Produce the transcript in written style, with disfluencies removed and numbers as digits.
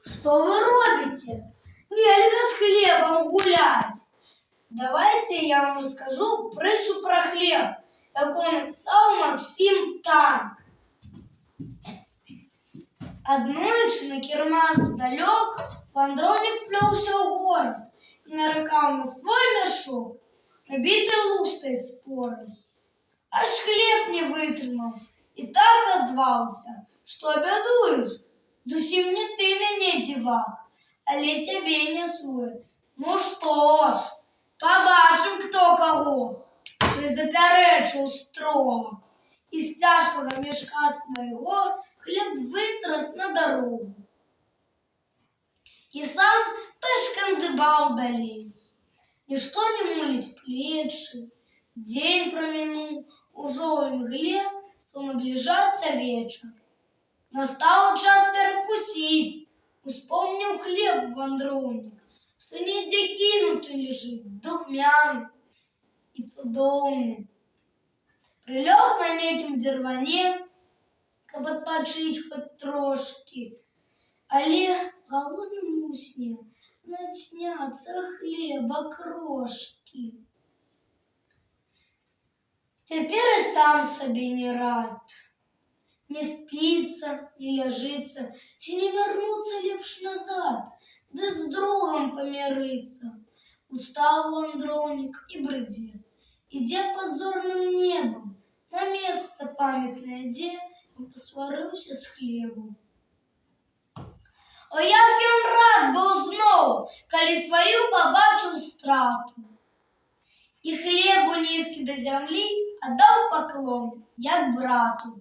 Что вы робите? Нельзя с хлебом гулять. Давайте я вам расскажу притчу про хлеб, яку написав Максим Танк. Однойчы на кірмаш здалёк вандроўнік плёўся ў горад і нарыкаў на свой мяшок, набіты лустай спорай. Аж хлеб не вытрымаў і так азваўся, што бядуеш, зусім не ты мяне, дзівак, але цябе нясуе. Ну што ж, пабачым, хто каго. Той запярэчыў строга і з цяжкага мешка свайго хлеб вытрас на дарогу. І сам пашкандыбаў далей. Нішто не муліць плечы. Дзень прамінуў, ужо ў імгле стаў набліжацца вечар. Настаў час перакусіць. Успомніў хлеб вандроўнік, што недзе кінуты лежыць, духмяны і цудоўны. Прылёг на нейкім дзірване, каб адпачыць хоць трошкі, але галодным у сне снятся хлеба крошкі. Цяпер і сам сабе не рад. Не спіцца, не ляжыцца, ці не вярнуцца лепш назад, ды з другом памірыцца. Устаў вандроўнік і брыдзе. Ідзе пад зорным небам, на месца памятнае, дзе ён пасварыўся з хлебом. О, як ён рад быў зноў, калі сваю пабачыў страту. І хлебу нізкі да зямлі аддаў паклон, як брату.